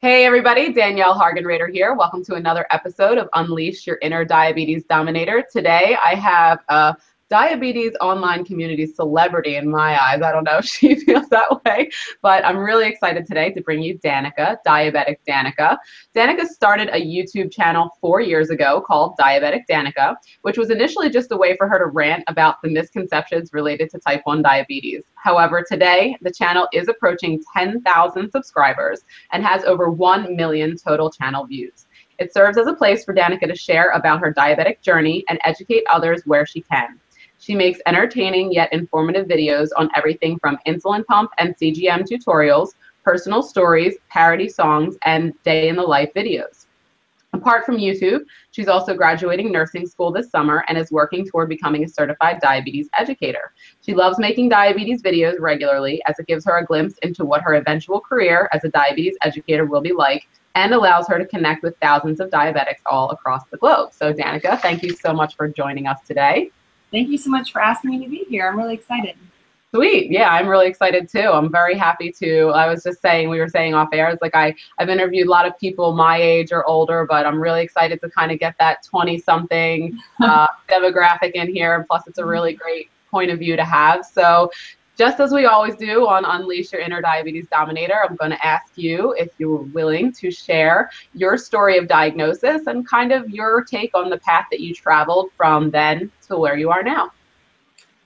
Hey everybody, Danielle Hargenrader here. Welcome to another episode of Unleash Your Inner Diabetes Dominator. Today I have a diabetes online community celebrity in my eyes. I don't know if she feels that way, but I'm really excited today to bring you Danica, Diabetic Danica. Danica started a YouTube channel 4 years ago called Diabetic Danica, which was initially just a way for her to rant about the misconceptions related to type 1 diabetes. However, today the channel is approaching 10,000 subscribers and has over 1 million total channel views. It serves as a place for Danica to share about her diabetic journey and educate others where she can. She makes entertaining yet informative videos on everything from insulin pump and CGM tutorials, personal stories, parody songs, and day in the life videos. Apart from YouTube, she's also graduating nursing school this summer and is working toward becoming a certified diabetes educator. She loves making diabetes videos regularly as it gives her a glimpse into what her eventual career as a diabetes educator will be like and allows her to connect with thousands of diabetics all across the globe. So Danica, thank you so much for joining us today. Thank you so much for asking me to be here. I'm really excited. Sweet. Yeah, I'm really excited too. I'm very happy to. I was just saying, we were saying off air, it's like I've interviewed a lot of people my age or older, but I'm really excited to kind of get that 20-something demographic in here. And plus, it's a really great point of view to have. So just as we always do on Unleash Your Inner Diabetes Dominator, I'm going to ask you if you're willing to share your story of diagnosis and kind of your take on the path that you traveled from then to where you are now.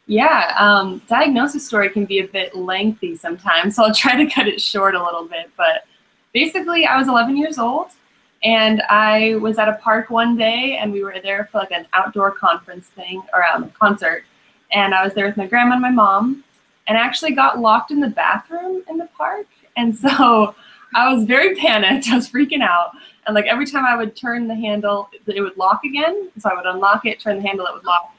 Yeah, diagnosis story can be a bit lengthy sometimes, so I'll try to cut it short a little bit. But basically, I was 11 years old, and I was at a park one day, and we were there for like an outdoor conference thing, or concert, and I was there with my grandma and my mom, and I actually got locked in the bathroom in the park, and so I was very panicked. I was freaking out, and like every time I would turn the handle, it would lock again, so I would unlock it, turn the handle, it would lock.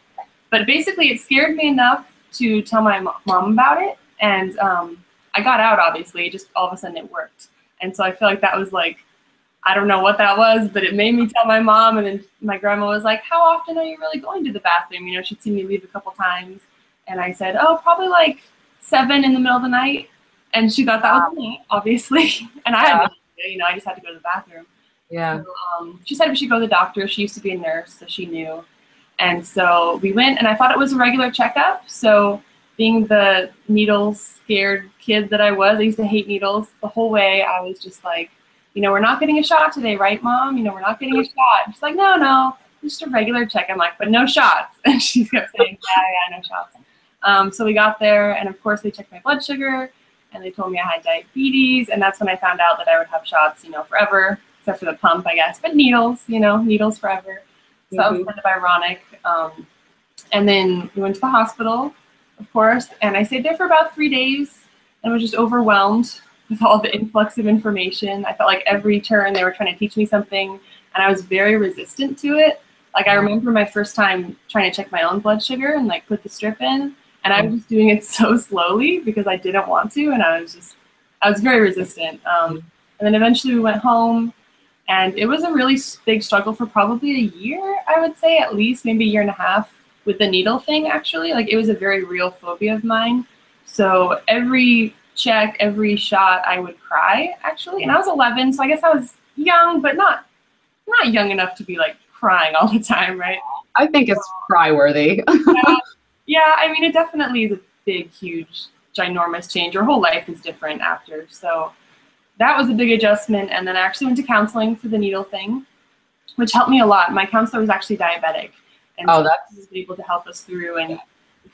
But basically, it scared me enough to tell my mom about it, and I got out, obviously, just all of a sudden it worked. And so I feel like that was like, I don't know what that was, but it made me tell my mom, and then my grandma was like, how often are you really going to the bathroom? You know, she'd seen me leave a couple times, and I said, oh, probably like 7 in the middle of the night, and she thought that was me, obviously, and I had no idea, you know, I just had to go to the bathroom. Yeah. So, she said we should go to the doctor. She used to be a nurse, so she knew. And so we went, and I thought it was a regular checkup. So being the needle-scared kid that I was, I used to hate needles. The whole way I was just like, you know, we're not getting a shot today, right, Mom? You know, we're not getting a shot. And she's like, no, just a regular check. I'm like, but no shots. And she kept saying, yeah, no shots. So we got there, and of course they checked my blood sugar, and they told me I had diabetes, and that's when I found out that I would have shots, you know, forever, except for the pump, I guess. But needles, you know, needles forever. So that was kind of ironic. And then we went to the hospital, of course, and I stayed there for about 3 days and was just overwhelmed with all the influx of information. I felt like every turn they were trying to teach me something, and I was very resistant to it. Like I remember my first time trying to check my own blood sugar and like put the strip in, and I was just doing it so slowly because I didn't want to, and I was very resistant. And then eventually we went home. And it was a really big struggle for probably a year, I would say, at least, maybe a year and a half with the needle thing, actually. Like, it was a very real phobia of mine. So every check, every shot, I would cry, actually. And I was 11, so I guess I was young, but not young enough to be, like, crying all the time, right? I think it's cry-worthy. Yeah, I mean, it definitely is a big, huge, ginormous change. Your whole life is different after, so that was a big adjustment. And then I actually went to counseling for the needle thing, which helped me a lot. My counselor was actually diabetic, and so he was able to help us through and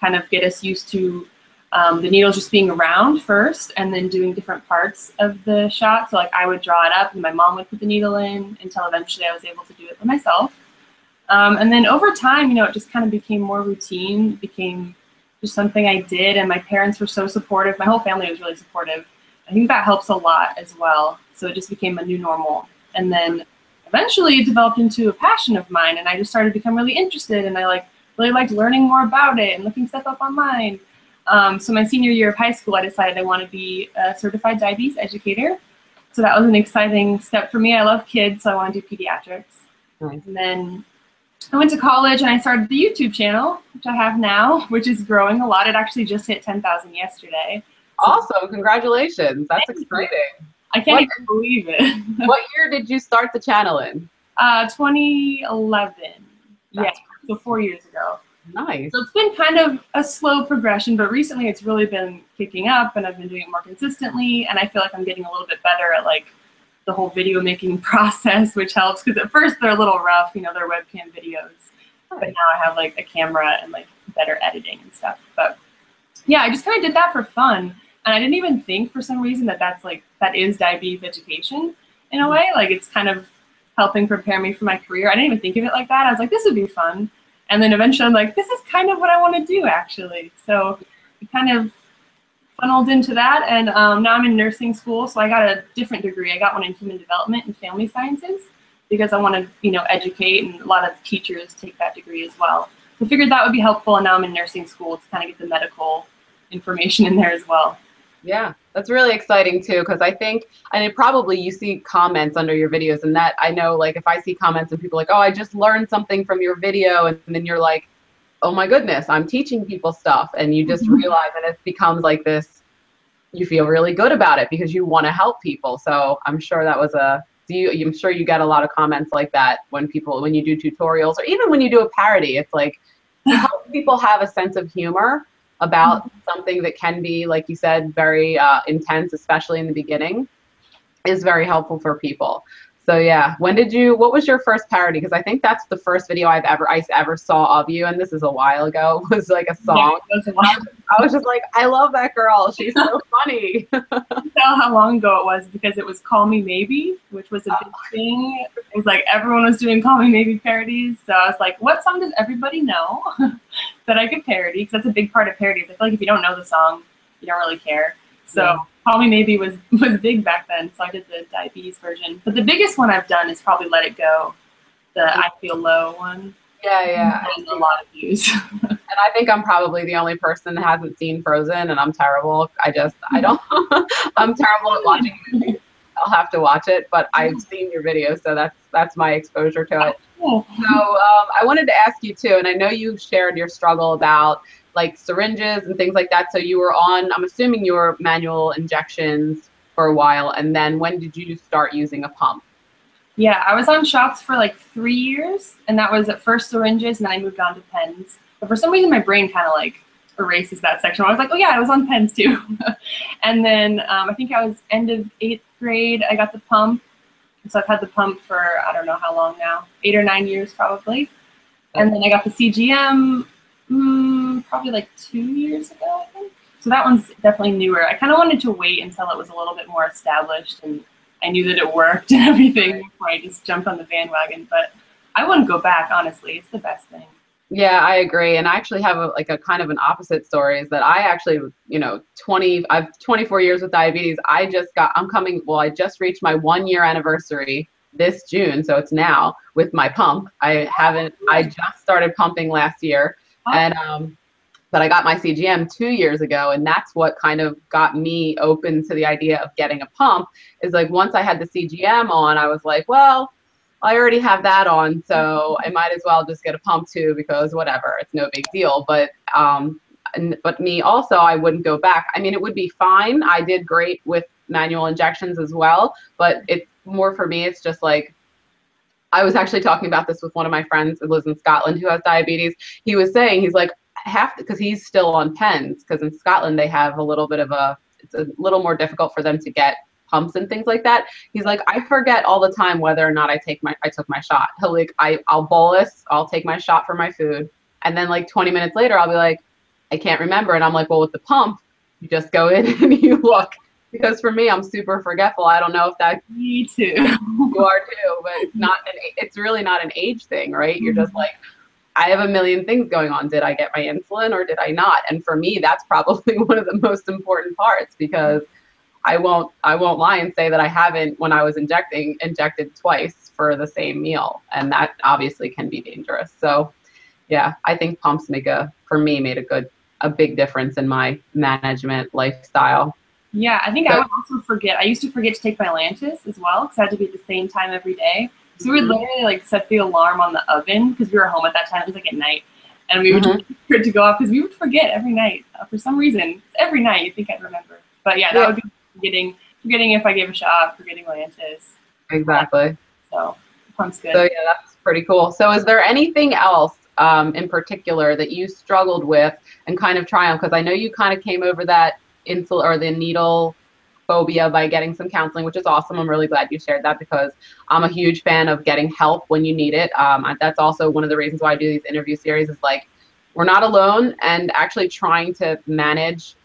kind of get us used to the needles just being around first and then doing different parts of the shot. So like I would draw it up and my mom would put the needle in until eventually I was able to do it by myself. And then over time, you know, it just kind of became more routine, became just something I did, and my parents were so supportive. My whole family was really supportive. I think that helps a lot as well. So it just became a new normal. And then eventually it developed into a passion of mine, and I just started to become really interested, and I really liked learning more about it and looking stuff up online. So my senior year of high school, I decided I want to be a certified diabetes educator. So that was an exciting step for me. I love kids, so I want to do pediatrics. Nice. And then I went to college and I started the YouTube channel, which I have now, which is growing a lot. It actually just hit 10,000 yesterday. Awesome. Congratulations. That's exciting. I can't even believe it. What year did you start the channel in? 2011. Yeah, so 4 years ago. Nice. So it's been kind of a slow progression, but recently it's really been kicking up, and I've been doing it more consistently, and I feel like I'm getting a little bit better at like the whole video making process, which helps, because at first they're a little rough, you know, they're webcam videos, but now I have like a camera and like better editing and stuff. But yeah, I just kind of did that for fun, and I didn't even think for some reason that that is diabetes education in a way. Like it's kind of helping prepare me for my career. I didn't even think of it like that. I was like, this would be fun. And then eventually I'm like, this is kind of what I want to do, actually. So it kind of funneled into that. And now I'm in nursing school. So I got a different degree. I got one in human development and family sciences because I want to, you know, educate. And a lot of teachers take that degree as well. So I figured that would be helpful. And now I'm in nursing school to kind of get the medical information in there as well. Yeah, that's really exciting too, because I think, and it probably you see comments under your videos, and that I know, like if I see comments and people like, oh, I just learned something from your video, and then you're like, oh my goodness, I'm teaching people stuff, and you just realize, and it becomes like this, you feel really good about it because you want to help people. So I'm sure that was I'm sure you get a lot of comments like that when you do tutorials, or even when you do a parody. It's like to help people have a sense of humor about something that can be, like you said, very intense, especially in the beginning, is very helpful for people. So yeah, what was your first parody? Because I think that's the first video I ever saw of you, and this is a while ago, was like a song. Yeah, I was just like, I love that girl. She's so funny. Tell how long ago it was, because it was Call Me Maybe, which was a big thing. It was like everyone was doing Call Me Maybe parodies. So I was like, what song does everybody know that I could parody? Because that's a big part of parodies. I feel like if you don't know the song, you don't really care. So yeah. Call Me Maybe was big back then, so I did the diabetes version. But the biggest one I've done is probably Let It Go, the I Feel Low one. Yeah. And a lot of views. And I think I'm probably the only person that hasn't seen Frozen, and I'm terrible. I don't, I'm terrible at watching movies. I'll have to watch it, but I've seen your videos, so that's my exposure to it. So I wanted to ask you too, and I know you shared your struggle about like syringes and things like that. So you were on, I'm assuming you were manual injections for a while, and then when did you start using a pump? Yeah, I was on shots for like 3 years, and that was at first syringes, and then I moved on to pens. But for some reason, my brain kind of like erases that section. I was like, oh yeah, I was on pens too. And then I think I was end of 8th grade, I got the pump. And so I've had the pump for, I don't know how long now, 8 or 9 years probably. And then I got the CGM probably like 2 years ago, I think. So that one's definitely newer. I kind of wanted to wait until it was a little bit more established and I knew that it worked and everything before I just jumped on the bandwagon. But I wouldn't go back, honestly. It's the best thing. Yeah, I agree. And I actually have a kind of an opposite story, is that I actually, you know, I've 24 years with diabetes. I just reached my 1 year anniversary this June. So it's now with my pump. I just started pumping last year. And but I got my CGM 2 years ago, and that's what kind of got me open to the idea of getting a pump. Is like once I had the CGM on, I was like, well, I already have that on, so I might as well just get a pump too, because whatever, it's no big deal. But me also, I wouldn't go back. I mean, it would be fine. I did great with manual injections as well, but it's more for me, it's just like, I was actually talking about this with one of my friends who lives in Scotland who has diabetes. He was saying, he's like, because he's still on pens, because in Scotland they have a little bit of it's a little more difficult for them to get pumps and things like that. He's like, I forget all the time whether or not I took my shot. He'll like, I'll bolus, I'll take my shot for my food, and then like 20 minutes later I'll be like, I can't remember. And I'm like, well, with the pump, you just go in and you look. Because for me, I'm super forgetful. I don't know if that me too. You are too, but it's really not an age thing, right? You're just like, I have a million things going on. Did I get my insulin or did I not? And for me, that's probably one of the most important parts, because I won't lie and say that I haven't, when I was injected twice for the same meal, and that obviously can be dangerous. So yeah, I think pumps made a big difference in my management lifestyle. Yeah, I think I would also forget. I used to forget to take my Lantus as well, because I had to be at the same time every day. So we would literally like set the alarm on the oven, because we were home at that time. It was like at night, and we would wait for it to go off, because we would forget every night for some reason. Every night, you'd think I'd remember. But yeah, that would be forgetting forgetting if I gave a shot, forgetting Lantus. Exactly. So pump's good. So yeah, that's pretty cool. So is there anything else in particular that you struggled with and kind of triumph? Because I know you kind of came over that insul or the needle phobia by getting some counseling, which is awesome. I'm really glad you shared that because I'm a huge fan of getting help when you need it. That's also one of the reasons why I do these interview series is like, we're not alone, and actually trying to manage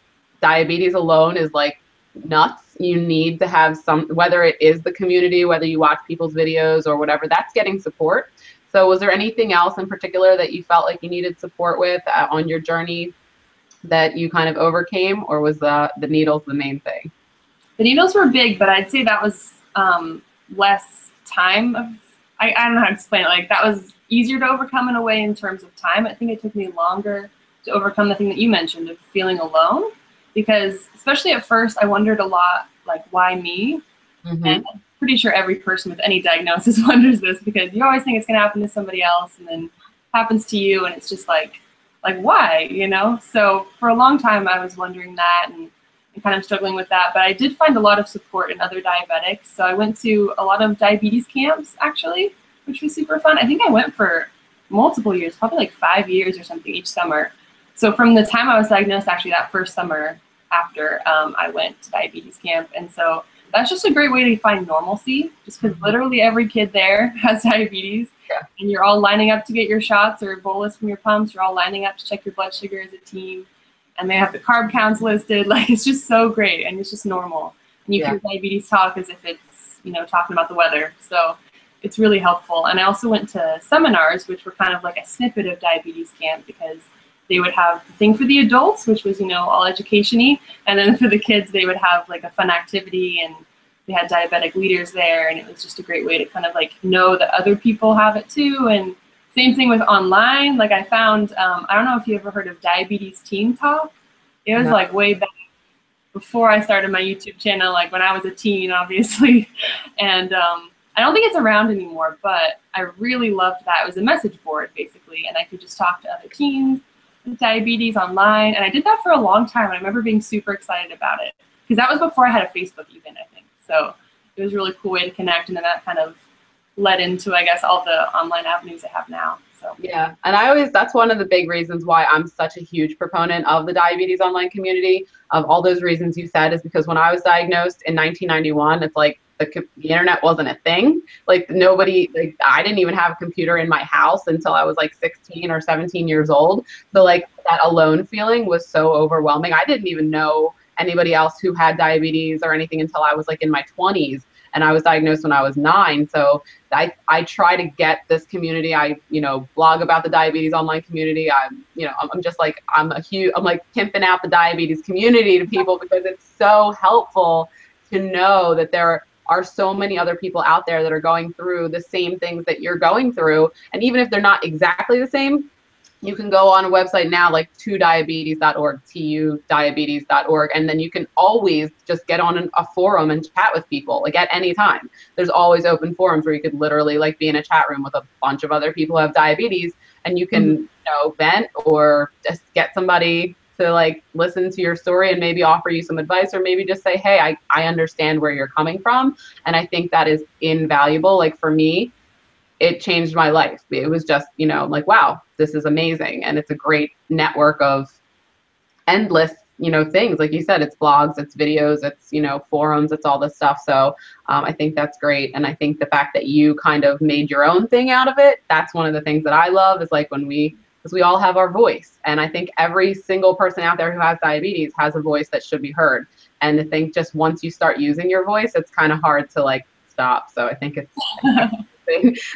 diabetes alone is like nuts. You need to have some, whether it is the community, whether you watch people's videos or whatever, that's getting support. So was there anything else in particular that you felt like you needed support with on your journey that you kind of overcame, or was the needles the main thing? The needles were big, but I'd say that was less time of, I don't know how to explain it. Like that was easier to overcome in a way in terms of time. I think it took me longer to overcome the thing that you mentioned of feeling alone, because especially at first I wondered a lot, like, why me? Mm-hmm. And I'm pretty sure every person with any diagnosis wonders this, because you always think it's gonna happen to somebody else and then it happens to you, and it's just like why, you know? So for a long time I was wondering that and kind of struggling with that, but I did find a lot of support in other diabetics. So I went to a lot of diabetes camps actually, which was super fun. I think I went for multiple years, probably like 5 years or something each summer. So from the time I was diagnosed, actually that first summer after, I went to diabetes camp. And so that's just a great way to find normalcy, just because literally every kid there has diabetes. Yeah. And you're all lining up to get your shots or bolus from your pumps. You're all lining up to check your blood sugar as a team. And they have the carb counts listed. Like, it's just so great, and it's just normal. And you hear diabetes talk as if it's, you know, talking about the weather. So it's really helpful. And I also went to seminars, which were kind of like a snippet of diabetes camp, because they would have the thing for the adults, which was, you know, all education-y. And then for the kids, they would have like a fun activity, and they had diabetic leaders there. And it was just a great way to kind of like know that other people have it too. And same thing with online. Like I found, I don't know if you ever heard of Diabetes Teen Talk. It was like way back before I started my YouTube channel, like when I was a teen, obviously. And I don't think it's around anymore, but I really loved that. It was a message board basically, and I could just talk to other teens with diabetes online. And I did that for a long time. And I remember being super excited about it, because that was before I had a Facebook even, I think. So it was a really cool way to connect. And then that kind of led into, I guess, all the online avenues I have now. So yeah, and that's one of the big reasons why I'm such a huge proponent of the diabetes online community. Of all those reasons you said, is because when I was diagnosed in 1991, it's like the internet wasn't a thing. Like nobody, like I didn't even have a computer in my house until I was like 16 or 17 years old. So like that alone feeling was so overwhelming. I didn't even know anybody else who had diabetes or anything until I was like in my 20s. And I was diagnosed when I was 9. So I try to get this community. I, you know, blog about the diabetes online community. I'm just like, I'm like pimping out the diabetes community to people, because it's so helpful to know that there are so many other people out there that are going through the same things that you're going through. And even if they're not exactly the same, you can go on a website now like tudiabetes.org, tudiabetes.org, and then you can always just get on a forum and chat with people, like at any time. There's always open forums where you could literally like be in a chat room with a bunch of other people who have diabetes, and you can, you know, vent or just get somebody to like listen to your story and maybe offer you some advice, or maybe just say, hey, I understand where you're coming from. And I think that is invaluable. Like for me, it changed my life. It was just, you know, like, wow, this is amazing. And it's a great network of endless, you know, things. Like you said, it's blogs, it's videos, it's, you know, forums, it's all this stuff. So I think that's great. And I think the fact that you kind of made your own thing out of it, that's one of the things that I love, is like because we all have our voice. And I think every single person out there who has diabetes has a voice that should be heard. And I think just once you start using your voice, it's kind of hard to like stop. So I think it's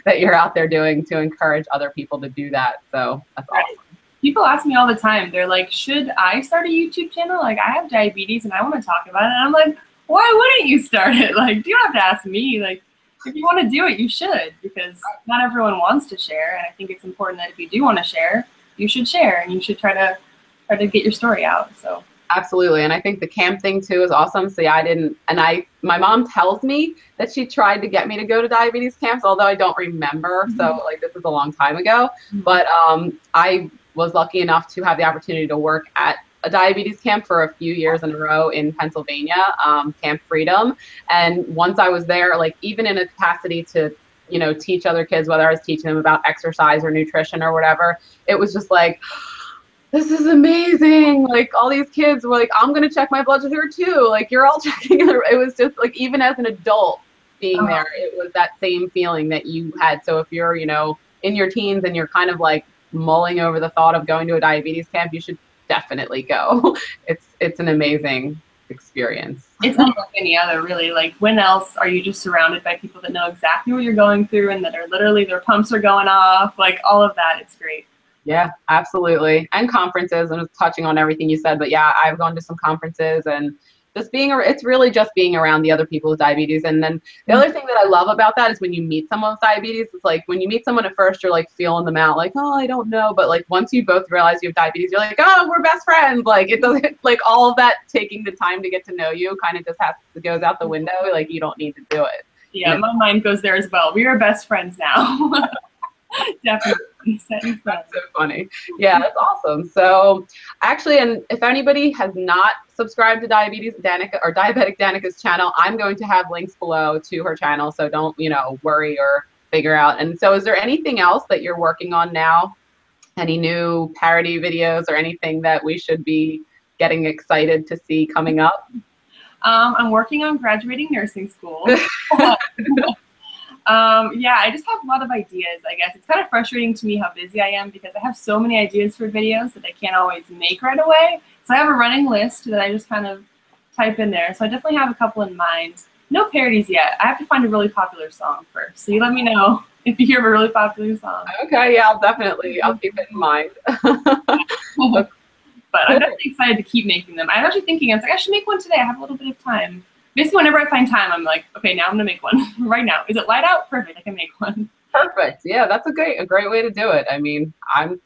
that you're out there doing to encourage other people to do that. So that's awesome. People ask me all the time, they're like, should I start a YouTube channel? Like, I have diabetes and I want to talk about it. And I'm like, why wouldn't you start it? Like, you don't have to ask me. Like, if you want to do it, you should, because not everyone wants to share. And I think it's important that if you do want to share, you should share, and you should try to get your story out. So absolutely. And I think the camp thing too is awesome. See, my mom tells me that she tried to get me to go to diabetes camps, although I don't remember. So like this was a long time ago, but I was lucky enough to have the opportunity to work at a diabetes camp for a few years in a row in Pennsylvania, Camp Freedom. And once I was there, like even in a capacity to, you know, teach other kids, whether I was teaching them about exercise or nutrition or whatever, it was just like, this is amazing. Like all these kids were like, I'm going to check my blood sugar too. Like you're all checking. It was just like, even as an adult being there, it was that same feeling that you had. So if you're, you know, in your teens and you're kind of like mulling over the thought of going to a diabetes camp, you should definitely go. It's an amazing experience. It's unlike any other, really. Like, when else are you just surrounded by people that know exactly what you're going through and that are literally, their pumps are going off, like all of that. It's great. Yeah, absolutely. And conferences, and just touching on everything you said, but yeah, I've gone to some conferences and just it's really just being around the other people with diabetes. And then the other thing that I love about that is when you meet someone with diabetes, it's like when you meet someone at first, you're like feeling them out, like, oh, I don't know. But like once you both realize you have diabetes, you're like, oh, we're best friends. Like it doesn't, like all of that taking the time to get to know you kind of just goes out the window. Like you don't need to do it. Yeah, my mind goes there as well. We are best friends now. Definitely. That's so funny. Yeah, that's awesome. So actually, and if anybody has not subscribed to Diabetic Danica's channel, I'm going to have links below to her channel. So don't, you know, worry or figure out. And so is there anything else that you're working on now? Any new parody videos or anything that we should be getting excited to see coming up? I'm working on graduating nursing school. Yeah, I just have a lot of ideas, I guess. It's kind of frustrating to me how busy I am because I have so many ideas for videos that I can't always make right away. So I have a running list that I just kind of type in there. So I definitely have a couple in mind. No parodies yet. I have to find a really popular song first. So you let me know if you hear of a really popular song. Okay, yeah, I'll keep it in mind. But I'm definitely excited to keep making them. I'm actually thinking, I was like, I should make one today. I have a little bit of time. Basically, whenever I find time, I'm like, okay, now I'm gonna make one right now. Is it light out? Perfect, I can make one. Perfect. Yeah, that's a great way to do it. I mean, I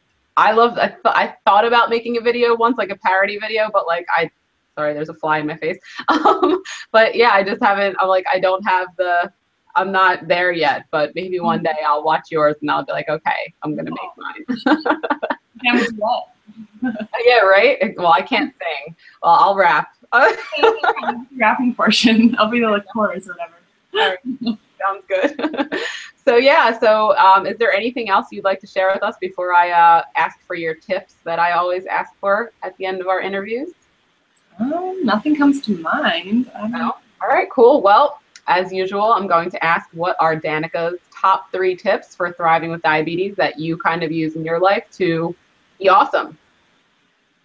thought about making a video once, like a parody video, but like sorry, there's a fly in my face. But yeah, I just haven't. I'm not there yet. But maybe one day I'll watch yours and I'll be like, okay, I'm gonna make mine. Yeah, right. Well, I can't sing. Well, I'll rap. Rapping portion. I'll be the chorus or whatever. All right. Sounds good. So yeah, is there anything else you'd like to share with us before I ask for your tips that I always ask for at the end of our interviews? Nothing comes to mind. No? All right, cool. Well, as usual, I'm going to ask what are Danica's top 3 tips for thriving with diabetes that you kind of use in your life to be awesome.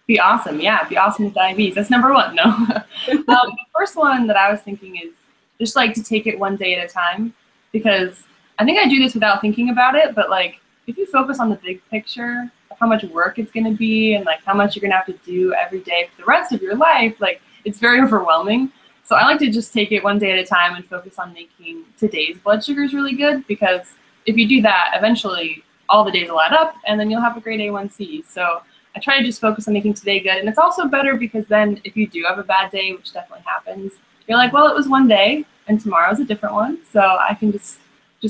Be awesome, yeah. Be awesome with diabetes. That's number 1. No. The first one that I was thinking is just like to take it one day at a time, because I think I do this without thinking about it, but like if you focus on the big picture, how much work it's going to be and like how much you're going to have to do every day for the rest of your life, like it's very overwhelming. So I like to just take it one day at a time and focus on making today's blood sugars really good, because if you do that, eventually all the days will add up and then you'll have a great A1C. So I try to just focus on making today good. And it's also better because then if you do have a bad day, which definitely happens, you're like, well, it was one day and tomorrow's a different one. So I can just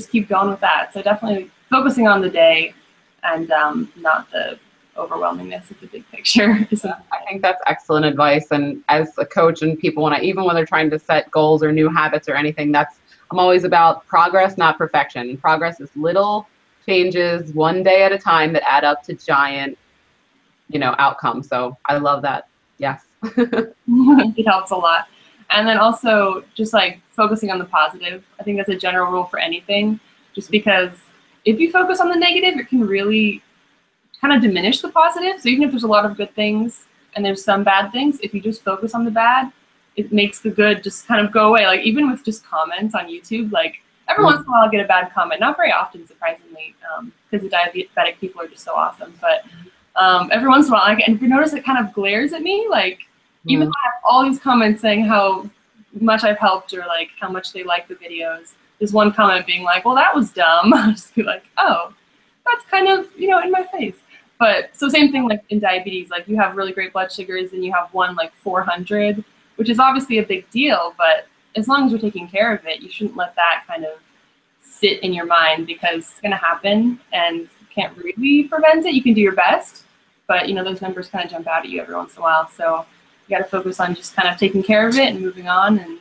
keep going with that. So definitely focusing on the day and not the overwhelmingness of the big picture. I think that's excellent advice. And as a coach and people, even when they're trying to set goals or new habits or anything, I'm always about progress, not perfection. And progress is little changes one day at a time that add up to giant, outcomes. So I love that. Yes. It helps a lot. And then also just like focusing on the positive. I think that's a general rule for anything, just because if you focus on the negative, it can really kind of diminish the positive. So even if there's a lot of good things and there's some bad things, if you just focus on the bad, it makes the good just kind of go away. Like even with just comments on YouTube, like every once in a while I'll get a bad comment, not very often, surprisingly, because the diabetic people are just so awesome. But every once in a while, and if you notice, it kind of glares at me, like even though I have all these comments saying how much I've helped or like how much they like the videos, there's one comment being like, well, that was dumb. I'll just be like, oh, that's kind of, in my face. But so same thing like in diabetes, like you have really great blood sugars and you have one like 400, which is obviously a big deal, but as long as you're taking care of it, you shouldn't let that kind of sit in your mind, because it's going to happen and you can't really prevent it. You can do your best, but those numbers kind of jump out at you every once in a while. So you got to focus on just kind of taking care of it and moving on and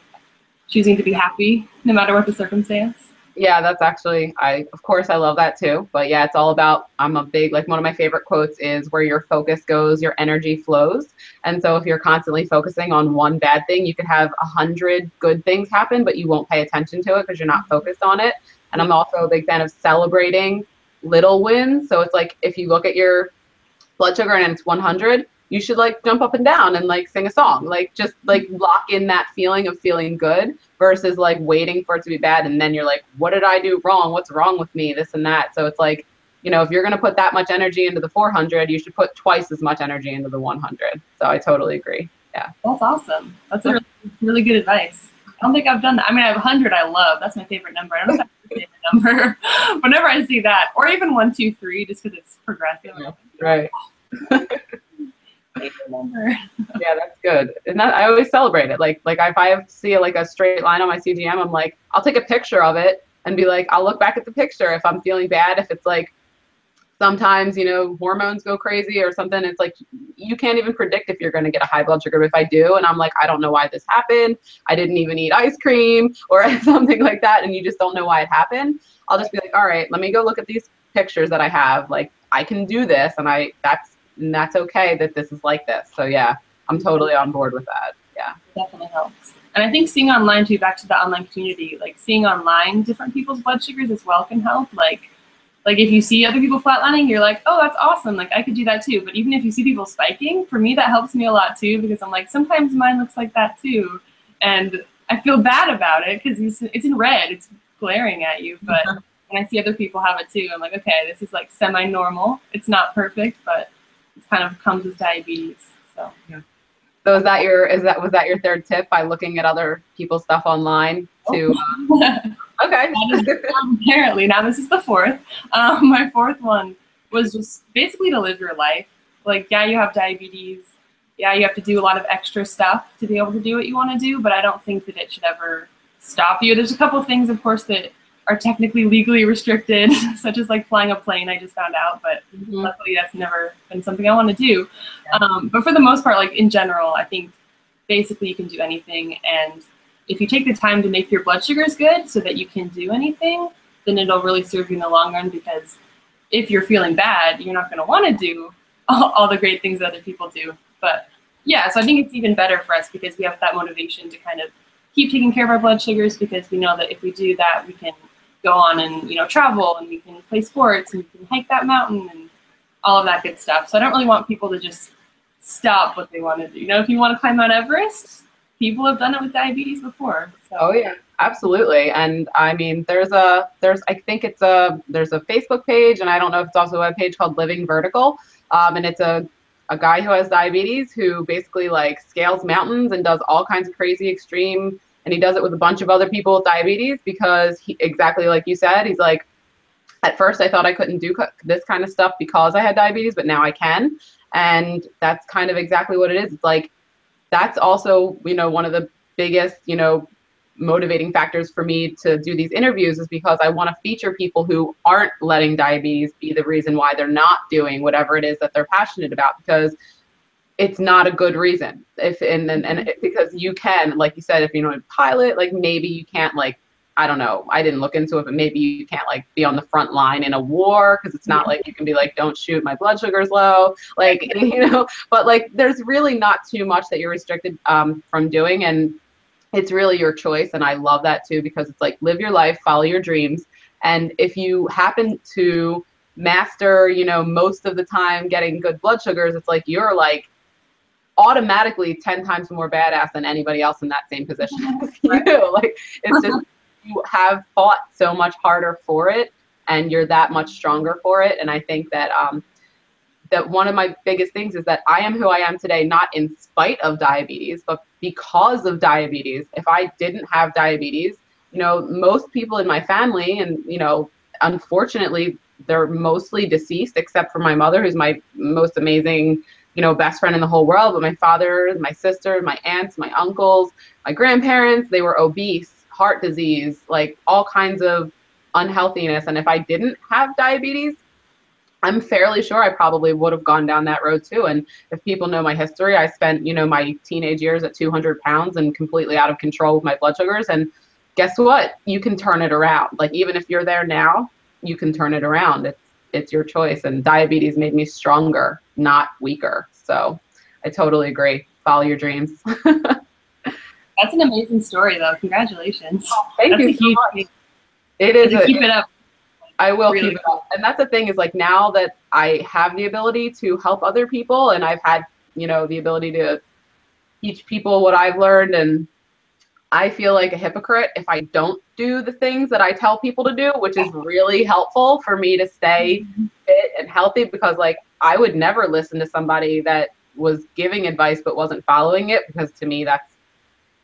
choosing to be happy no matter what the circumstance. Yeah, that's actually, of course I love that too. But yeah, it's all about, I'm a big, like one of my favorite quotes is, where your focus goes, your energy flows. And so if you're constantly focusing on one bad thing, you could have 100 good things happen, but you won't pay attention to it because you're not focused on it. And I'm also a big fan of celebrating little wins. So it's like, if you look at your blood sugar and it's 100, you should like jump up and down and like sing a song, like just like lock in that feeling of feeling good versus like waiting for it to be bad. And then you're like, what did I do wrong? What's wrong with me? This and that. So it's like, if you're going to put that much energy into the 400, you should put twice as much energy into the 100. So I totally agree. Yeah. That's awesome. That's a really good advice. I don't think I've done that. I mean, I have 100 I love. That's my favorite number. I don't know if that's my favorite number. Whenever I see that, or even 1, 2, 3, just because it's progressive. Yeah, right. Number. Yeah, that's good. And that, I always celebrate it. Like if I see like a straight line on my CGM, I'm like, I'll take a picture of it and be like, I'll look back at the picture if I'm feeling bad. If it's like, sometimes, hormones go crazy or something. It's like, you can't even predict if you're going to get a high blood sugar. But if I do, and I'm like, I don't know why this happened. I didn't even eat ice cream or something like that. And you just don't know why it happened. I'll just be like, all right, let me go look at these pictures that I have. Like, I can do this. And that's okay that this is like this. So yeah, I'm totally on board with that. Yeah. It definitely helps. And I think seeing online too, back to the online community, like seeing online different people's blood sugars as well can help. Like if you see other people flatlining, you're like, oh, that's awesome. Like I could do that too. But even if you see people spiking, for me, that helps me a lot too, because I'm like, sometimes mine looks like that too. And I feel bad about it because it's in red. It's glaring at you. But when I see other people have it too, I'm like, okay, this is like semi-normal. It's not perfect, but it kind of comes with diabetes. So yeah. So was that your third tip, by looking at other people's stuff online to okay. Apparently. Now this is the fourth. My fourth one was just basically to live your life. Like, yeah, you have diabetes. Yeah, you have to do a lot of extra stuff to be able to do what you want to do, but I don't think that it should ever stop you. There's a couple of things, of course, that are technically legally restricted, such as like flying a plane, I just found out, but luckily that's never been something I want to do. Yeah. But for the most part, like in general, I think basically you can do anything. And if you take the time to make your blood sugars good so that you can do anything, then it'll really serve you in the long run, because if you're feeling bad, you're not going to want to do all the great things that other people do. But yeah, so I think it's even better for us because we have that motivation to kind of keep taking care of our blood sugars, because we know that if we do that, we can go on and travel, and we can play sports, and we can hike that mountain and all of that good stuff. So I don't really want people to just stop what they want to do. If you want to climb Mount Everest, people have done it with diabetes before. So. Oh yeah, absolutely. And I mean, there's a Facebook page, and I don't know if it's also a web page called Living Vertical. And it's a guy who has diabetes who basically like scales mountains and does all kinds of crazy extreme. And he does it with a bunch of other people with diabetes because exactly like you said, he's like, at first I thought I couldn't do this kind of stuff because I had diabetes, but now I can. And that's kind of exactly what it is. It's like, that's also, one of the biggest, motivating factors for me to do these interviews, is because I want to feature people who aren't letting diabetes be the reason why they're not doing whatever it is that they're passionate about, because it's not a good reason. Because you can, like you said, if you know a pilot, like maybe you can't, like, I don't know, I didn't look into it, but maybe you can't like be on the front line in a war, because it's not like you can be like, don't shoot, my blood sugar's low, like, but like there's really not too much that you're restricted from doing, and it's really your choice. And I love that too, because it's like, live your life, follow your dreams. And if you happen to master, most of the time getting good blood sugars, it's like you're like automatically 10 times more badass than anybody else in that same position as you. Like, it's just, you have fought so much harder for it, and you're that much stronger for it. And I think that that one of my biggest things is that I am who I am today, not in spite of diabetes, but because of diabetes. If I didn't have diabetes, most people in my family, and, unfortunately, they're mostly deceased, except for my mother, who's my most amazing, best friend in the whole world. But my father, my sister, my aunts, my uncles, my grandparents, they were obese, heart disease, like all kinds of unhealthiness. And if I didn't have diabetes, I'm fairly sure I probably would have gone down that road too. And if people know my history, I spent, my teenage years at 200 pounds and completely out of control with my blood sugars. And guess what? You can turn it around. Like, even if you're there now, you can turn it around. It's your choice. And diabetes made me stronger, not weaker. So I totally agree. Follow your dreams. That's an amazing story, though. Congratulations. Oh, thank you so much. Thing. It is. Keep it up. I will keep it up. And that's the thing, is like, now that I have the ability to help other people, and I've had, the ability to teach people what I've learned, and I feel like a hypocrite if I don't do the things that I tell people to do, which is really helpful for me to stay fit and healthy, because like, I would never listen to somebody that was giving advice but wasn't following it, because to me that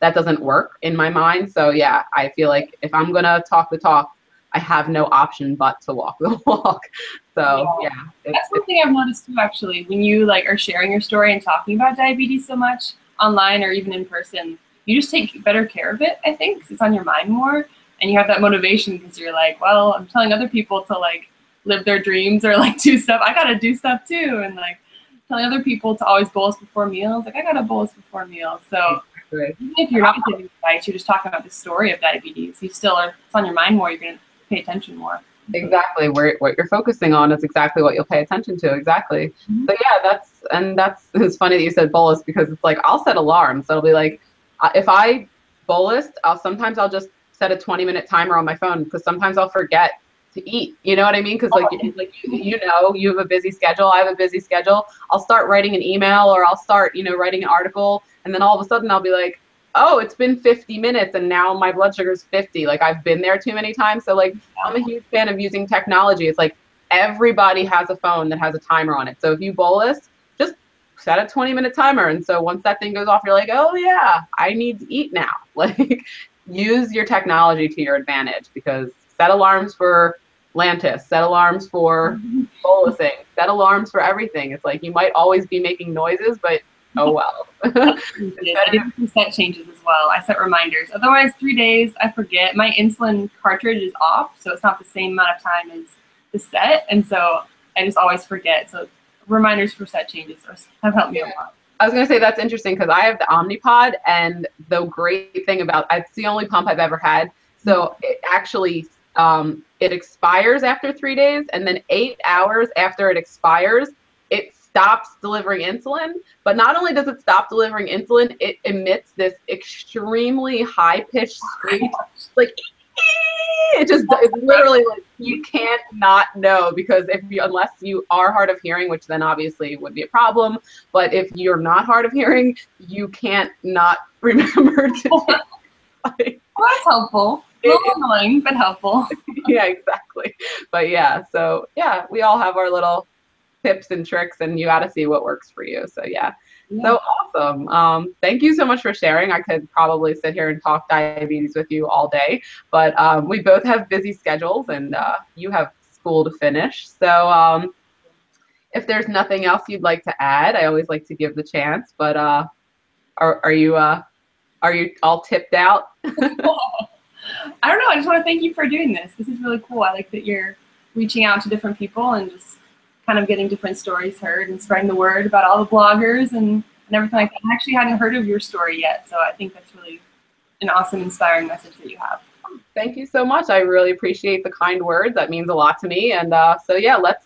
doesn't work in my mind. So yeah, I feel like if I'm gonna talk the talk, I have no option but to walk the walk. So yeah. That's one thing I've noticed too, actually, when you like are sharing your story and talking about diabetes so much online or even in person, you just take better care of it, I think, because it's on your mind more, and you have that motivation because you're like, well, I'm telling other people to like live their dreams or like do stuff. I gotta do stuff too, and like telling other people to always bolus before meals. Like, I gotta bolus before meals. So even if you're not giving advice, you're just talking about the story of diabetes. You still are. It's on your mind more. You're gonna pay attention more. Exactly. What you're focusing on is exactly what you'll pay attention to. Exactly. So yeah, it's funny that you said bolus, because it's like, I'll set alarms. So it'll be like, if I bolused, sometimes I'll just set a 20-minute timer on my phone, because sometimes I'll forget to eat. You know what I mean? Because like you have a busy schedule. I have a busy schedule. I'll start writing an email, or I'll start writing an article, and then all of a sudden I'll be like, oh, it's been 50 minutes and now my blood sugar is 50. Like, I've been there too many times. So like, I'm a huge fan of using technology. It's like, everybody has a phone that has a timer on it. So if you bolus, just set a 20-minute timer. And so once that thing goes off, you're like, oh yeah, I need to eat now. Like, use your technology to your advantage, because set alarms for Lantus, set alarms for bolusing, set alarms for everything. It's like, you might always be making noises, but oh well. I did set changes as well. I set reminders. Otherwise, 3 days, I forget. My insulin cartridge is off, so it's not the same amount of time as the set, and so I just always forget. So reminders for set changes have helped me a lot. I was going to say, that's interesting, because I have the Omnipod, and the great thing about it's the only pump I've ever had. So it actually it expires after 3 days, and then 8 hours after it expires, it stops delivering insulin. But not only does it stop delivering insulin, it emits this extremely high-pitched screech, like, it's literally like, you can't not know, because unless you are hard of hearing, which then obviously would be a problem, but if you're not hard of hearing, you can't not remember to well, that's helpful. A little annoying, but helpful. Yeah, exactly. But yeah, so yeah, we all have our little tips and tricks, and you got to see what works for you. So yeah. So awesome. Thank you so much for sharing. I could probably sit here and talk diabetes with you all day, but we both have busy schedules, and you have school to finish. So if there's nothing else you'd like to add, I always like to give the chance, but are you all tipped out? I don't know. I just want to thank you for doing this. This is really cool. I like that you're reaching out to different people and just kind of getting different stories heard and spreading the word about all the bloggers and everything like that. I actually hadn't heard of your story yet, so I think that's really an awesome, inspiring message that you have. Thank you so much. I really appreciate the kind words. That means a lot to me. And so yeah, let's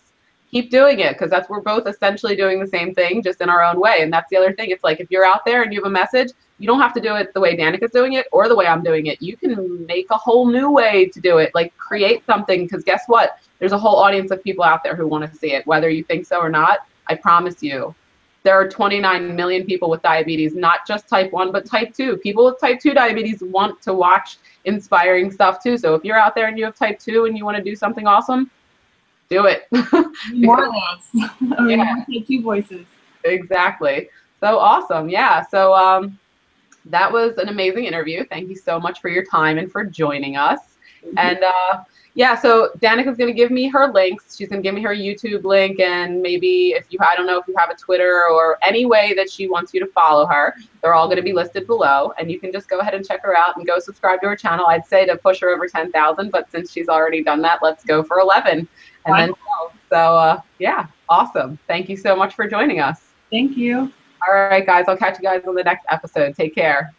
keep doing it, because we're both essentially doing the same thing, just in our own way. And that's the other thing. It's like, if you're out there and you have a message, you don't have to do it the way Danica's doing it or the way I'm doing it. You can make a whole new way to do it. Like, create something, because guess what? There's a whole audience of people out there who want to see it, whether you think so or not. I promise you, there are 29 million people with diabetes, not just type 1, but type 2. People with type 2 diabetes want to watch inspiring stuff too. So if you're out there and you have type 2 and you want to do something awesome, do it. More of those. More type 2 voices. Exactly. So awesome. Yeah. So that was an amazing interview. Thank you so much for your time and for joining us. And yeah, so Danica's going to give me her links. She's going to give me her YouTube link, and maybe if you, I don't know if you have a Twitter or any way that she wants you to follow her, they're all going to be listed below, and you can just go ahead and check her out and go subscribe to her channel. I'd say to push her over 10,000, but since she's already done that, let's go for 11 and then 12. So yeah, awesome. Thank you so much for joining us. Thank you. All right, guys, I'll catch you guys on the next episode. Take care.